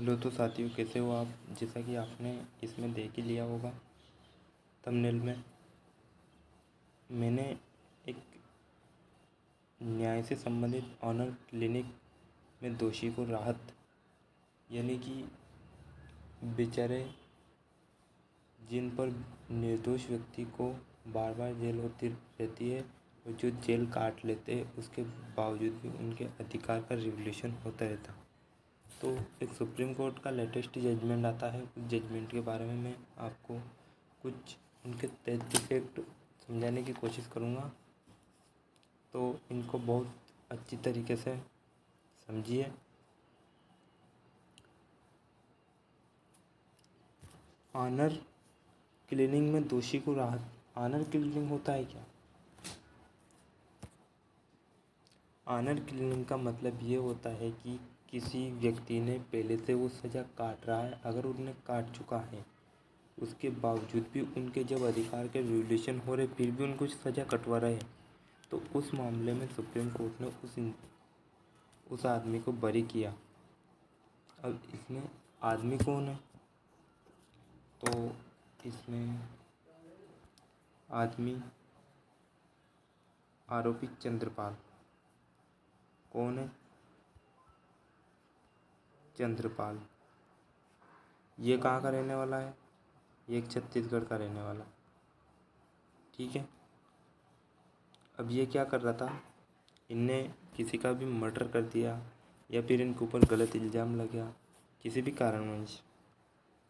Hello तो साथियों, कैसे हो आप। जैसा कि आपने इसमें देख ही लिया होगा थंबनेल में, मैंने एक न्याय से संबंधित ऑनर क्लिनिक में दोषी को राहत, यानी कि बेचारे जिन पर निर्दोष व्यक्ति को बार बार जेल होती रहती है और जो जेल काट लेते हैं उसके बावजूद भी उनके अधिकार का रिवोल्यूशन होता रहता। तो एक सुप्रीम कोर्ट का लेटेस्ट जजमेंट आता है। उस जजमेंट के बारे में मैं आपको कुछ उनके तथ्य फैक्ट समझाने की कोशिश करूँगा, तो इनको बहुत अच्छी तरीके से समझिए। ऑनर क्लिनिंग में दोषी को राहत। ऑनर क्लिनिंग होता है क्या? ऑनर क्लिनिंग का मतलब ये होता है कि किसी व्यक्ति ने पहले से वो सज़ा काट रहा है, अगर उन्हें काट चुका है उसके बावजूद भी उनके जब अधिकार के रिवोल्यूशन हो रहे फिर भी उनको सज़ा कटवा रहे हैं, तो उस मामले में सुप्रीम कोर्ट ने उस आदमी को बरी किया। अब इसमें आदमी कौन है? तो इसमें आदमी आरोपी चंद्रपाल। कौन है? चंद्रपाल। ये कहाँ का रहने वाला है? ये एक छत्तीसगढ़ का रहने वाला। ठीक है। अब ये क्या कर रहा था? इनने किसी का भी मर्डर कर दिया या फिर इनके ऊपर गलत इल्ज़ाम लग गया किसी भी कारणवश,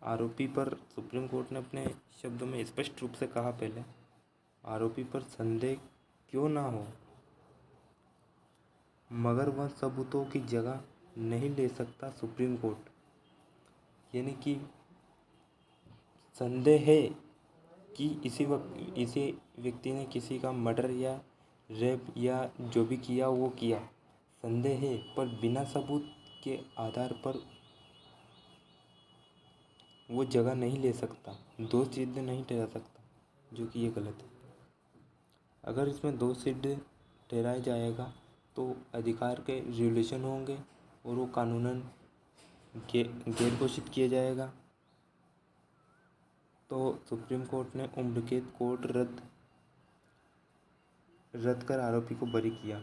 आरोपी पर सुप्रीम कोर्ट ने अपने शब्दों में स्पष्ट रूप से कहा, पहले आरोपी पर संदेह क्यों ना हो मगर वह सबूतों की जगह नहीं ले सकता सुप्रीम कोर्ट। यानी कि संदेह है कि इसी व्यक्ति ने किसी का मर्डर या रेप या जो भी किया वो किया, संदेह है, पर बिना सबूत के आधार पर वो जगह नहीं ले सकता, दोष सिद्ध नहीं ठहरा सकता, जो कि ये गलत है। अगर इसमें दोष सिद्ध ठहराया जाएगा तो अधिकार के रिवोल्यूशन होंगे और वो कानूनन गैर घोषित किया जाएगा। तो सुप्रीम कोर्ट ने उम्र कैद कोर्ट रद्द कर आरोपी को बरी किया।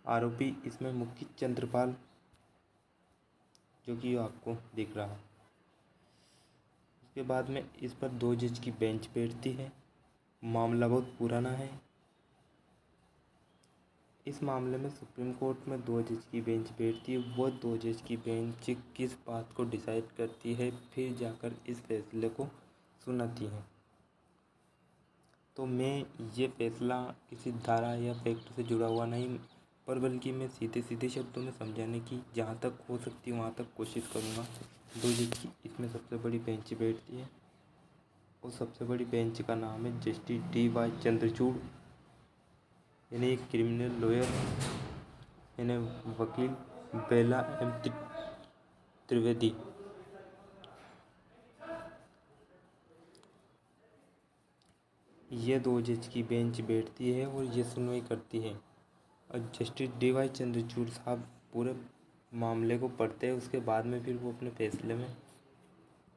आरोपी इसमें मुख्य चंद्रपाल, जो कि आपको दिख रहा है। उसके बाद में इस पर 2 जज की बेंच बैठती है। मामला बहुत पुराना है। इस मामले में सुप्रीम कोर्ट में 2 जज की बेंच बैठती है। वो 2 जज की बेंच किस बात को डिसाइड करती है, फिर जाकर इस फैसले को सुनाती है। तो मैं ये फैसला किसी धारा या फैक्ट से जुड़ा हुआ नहीं, पर बल्कि मैं सीधे सीधे शब्दों में समझाने की जहाँ तक हो सकती है वहाँ तक कोशिश करूँगा। 2 जज की इसमें सबसे बड़ी बेंच बैठती है। उस सबसे बड़ी बेंच का नाम है जस्टिस D.Y. चंद्रचूड़, यानी एक क्रिमिनल लॉयर, यानी वकील बेला एम त्रिवेदी। ये 2 जज की बेंच बैठती है और ये सुनवाई करती है। और जस्टिस D.Y. चंद्रचूड़ साहब पूरे मामले को पढ़ते हैं, उसके बाद में फिर वो अपने फैसले में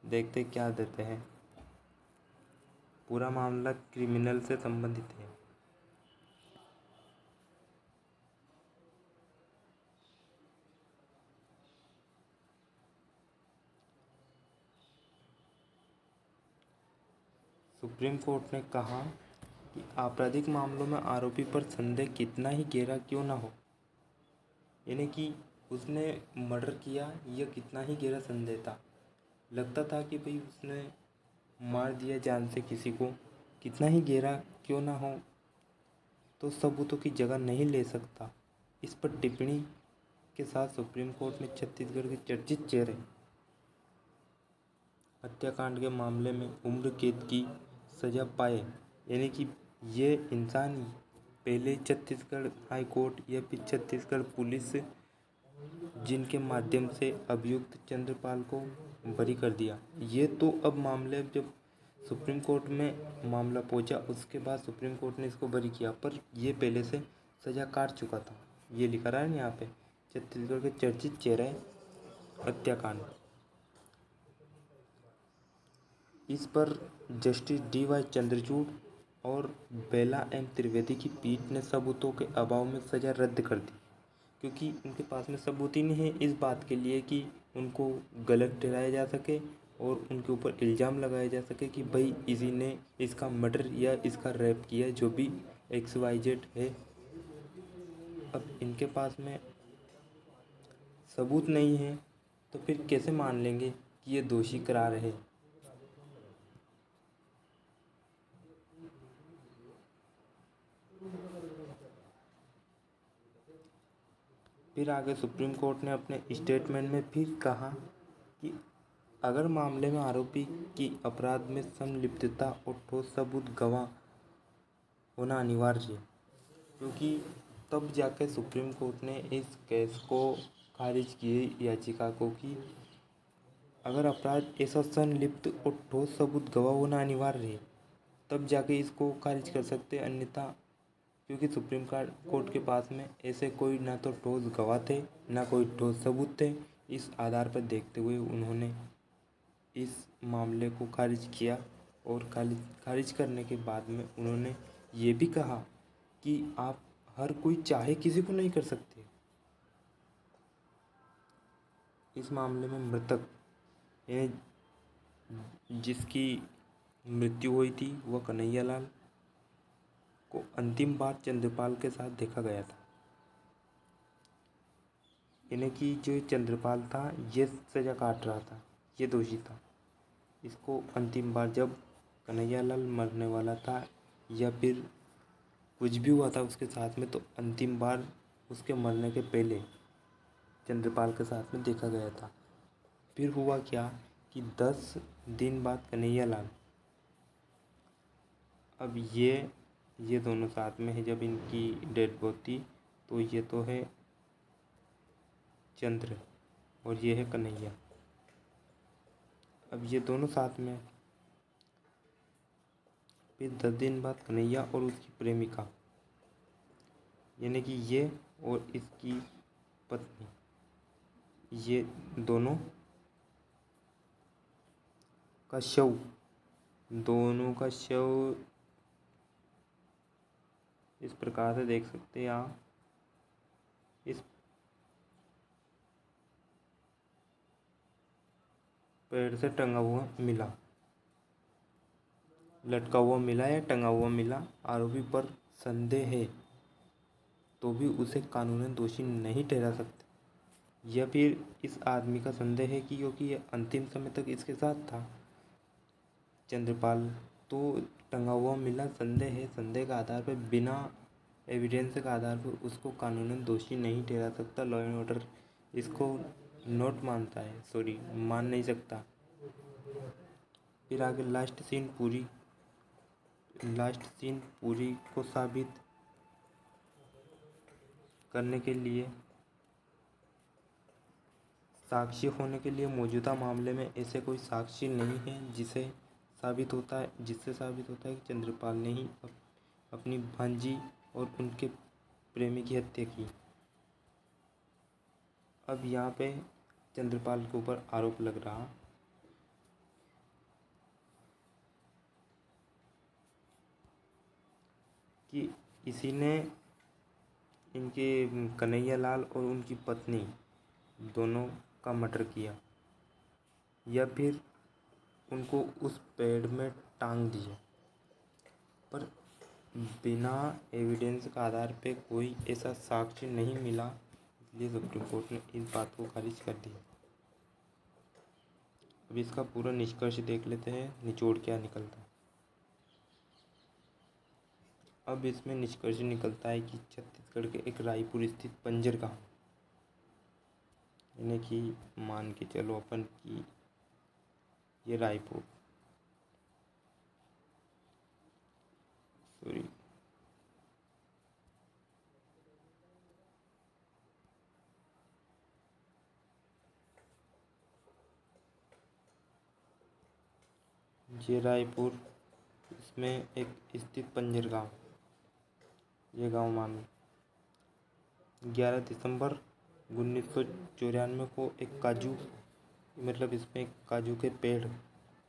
देखते क्या देते हैं। पूरा मामला क्रिमिनल से संबंधित है। सुप्रीम कोर्ट ने कहा कि आपराधिक मामलों में आरोपी पर संदेह कितना ही गहरा क्यों ना हो, यानी कि उसने मर्डर किया, यह कितना ही गहरा संदेह था, लगता था कि भाई उसने मार दिया जान से किसी को, कितना ही गहरा क्यों ना हो, तो सबूतों की जगह नहीं ले सकता। इस पर टिप्पणी के साथ सुप्रीम कोर्ट ने छत्तीसगढ़ के चर्चित चेहरे हत्याकांड के मामले में उम्र कैद की सजा पाए, यानी कि ये इंसान ही पहले छत्तीसगढ़ हाई कोर्ट या फिर छत्तीसगढ़ पुलिस जिनके माध्यम से अभियुक्त चंद्रपाल को बरी कर दिया। ये तो अब मामले जब सुप्रीम कोर्ट में मामला पहुंचा उसके बाद सुप्रीम कोर्ट ने इसको बरी किया, पर ये पहले से सज़ा काट चुका था। ये लिखा रहा है ना यहाँ पे, छत्तीसगढ़ के चर्चित चेहरे हत्याकांड। इस पर जस्टिस डी.वाई. चंद्रचूड़ और बेला एम. त्रिवेदी की पीठ ने सबूतों के अभाव में सजा रद्द कर दी, क्योंकि उनके पास में सबूत ही नहीं है इस बात के लिए कि उनको गलत ठहराया जा सके और उनके ऊपर इल्ज़ाम लगाया जा सके कि भाई इसी ने इसका मर्डर या इसका रेप किया, जो भी XYZ है। अब इनके पास में सबूत नहीं है तो फिर कैसे मान लेंगे कि ये दोषी करार है। फिर आगे सुप्रीम कोर्ट ने अपने स्टेटमेंट में फिर कहा कि अगर मामले में आरोपी की अपराध में संलिप्तता और ठोस सबूत गवाह होना अनिवार्य है, क्योंकि तब जाके सुप्रीम कोर्ट ने इस केस को खारिज किए याचिका को कि अगर अपराध ऐसा संलिप्त और ठोस सबूत गवाह होना अनिवार्य है तब जाके इसको खारिज कर सकते, अन्यथा क्योंकि सुप्रीम कोर्ट के पास में ऐसे कोई ना तो ठोस गवाह थे ना कोई ठोस सबूत थे। इस आधार पर देखते हुए उन्होंने इस मामले को खारिज किया और खारिज करने के बाद में उन्होंने ये भी कहा कि आप हर कोई चाहे किसी को नहीं कर सकते। इस मामले में मृतक यानी जिसकी मृत्यु हुई थी वह कन्हैयालाल को अंतिम बार चंद्रपाल के साथ देखा गया था, यानी कि जो चंद्रपाल था ये सजा काट रहा था, ये दोषी था। इसको अंतिम बार जब कन्हैयालाल मरने वाला था या फिर कुछ भी हुआ था उसके साथ में, तो अंतिम बार उसके मरने के पहले चंद्रपाल के साथ में देखा गया था। फिर हुआ क्या कि 10 दिन बाद कन्हैयालाल, अब ये दोनों साथ में है जब इनकी डेड बॉडी, तो ये तो है चंद्र और ये है कन्हैया। अब ये दोनों साथ में, फिर 10 दिन बाद कन्हैया और उसकी प्रेमिका यानी कि ये और इसकी पत्नी, ये दोनों का शव इस प्रकार से देख सकते हैं आप, इस पेड़ से टंगा हुआ मिला, लटका हुआ मिला या टंगा हुआ मिला। आरोपी पर संदेह है तो भी उसे कानूनन दोषी नहीं ठहरा सकते। या फिर इस आदमी का संदेह है कि क्योंकि यह अंतिम समय तक इसके साथ था चंद्रपाल, तो टंगा हुआ मिला, संदेह है, संदेह का आधार पर बिना एविडेंस के आधार पर उसको कानूनन दोषी नहीं ठहरा सकता। लॉ एंड ऑर्डर इसको नोट मानता है, सॉरी मान नहीं सकता। फिर आगे लास्ट सीन पूरी को साबित करने के लिए, साक्षी होने के लिए मौजूदा मामले में ऐसे कोई साक्षी नहीं है जिससे साबित होता है कि चंद्रपाल ने ही अपनी भांजी और उनके प्रेमी की हत्या की। अब यहाँ पे चंद्रपाल के ऊपर आरोप लग रहा कि इसी ने इनके कन्हैयालाल और उनकी पत्नी दोनों का मर्डर किया या फिर उनको उस पेड़ में टांग दिया, पर बिना एविडेंस का आधार पे कोई ऐसा साक्ष्य नहीं मिला, इसलिए सुप्रीम कोर्ट ने इस बात को खारिज कर दिया। अब इसका पूरा निष्कर्ष देख लेते हैं, निचोड़ क्या निकलता है। अब इसमें निष्कर्ष निकलता है कि छत्तीसगढ़ के एक रायपुर स्थित बंजर गाँव, यानी कि मान के चलो अपन की ये रायपुर, सॉरी ये रायपुर, इसमें एक स्थित बंजर गाँव, ये गांव मान 11 दिसंबर 1994 को एक काजू, मतलब इसमें एक काजू के पेड़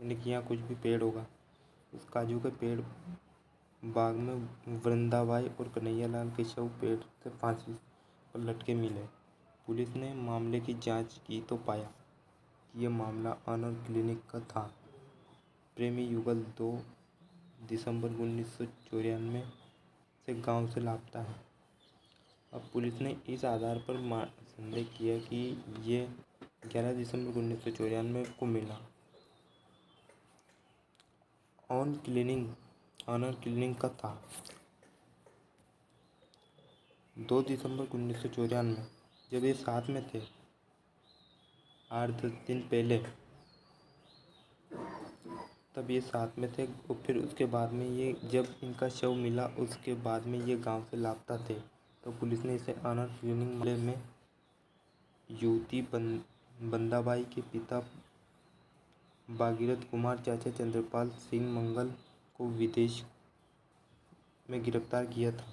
यानी कि यहाँ कुछ भी पेड़ होगा, उस काजू के पेड़ बाग में वृंदाबाई और कन्हैयालाल के शव पेड़ से फांसी पर लटके मिले। पुलिस ने मामले की जांच की तो पाया कि यह मामला ऑनर क्लिनिक का था। प्रेमी युगल 2 दिसंबर 1994 से गांव से लापता है। अब पुलिस ने इस आधार पर संदेह किया कि ये 11 दिसंबर 1994 को मिला। ऑनर क्लिनिक का था। 2 दिसंबर 1994 जब ये साथ में थे, 8-10 दिन पहले, तब ये साथ में थे और फिर उसके बाद में ये जब इनका शव मिला उसके बाद में ये गांव से लापता थे, तो पुलिस ने इसे ऑनर क्लिनिक मामले में युवती बंदाबाई के पिता भागीरथ कुमार चाचा चंद्रपाल सिंह मंगल को विदेश में गिरफ्तार किया था।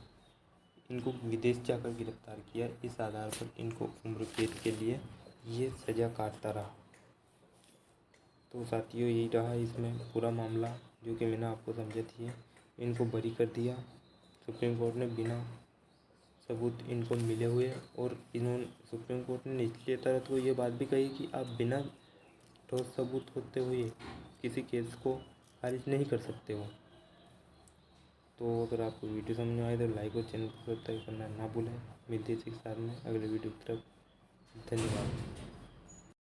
इनको विदेश जाकर गिरफ्तार किया। इस आधार पर इनको उम्र कैद के लिए ये सज़ा काटता रहा। तो साथियों, यही रहा इसमें पूरा मामला जो कि मैंने आपको समझा दिया। इनको बरी कर दिया सुप्रीम कोर्ट ने बिना सबूत इनको मिले हुए, और इन्होंने सुप्रीम कोर्ट ने निचली अदालत को ये बात भी कही कि आप बिना ठोस सबूत होते हुए किसी केस को खारिज नहीं कर सकते हो। तो अगर आपको वीडियो समझ में आए तो लाइक और चैनल को सब्सक्राइब करना ना भूलें। मिलते हैं इसी के साथ में अगले वीडियो की तरफ। धन्यवाद।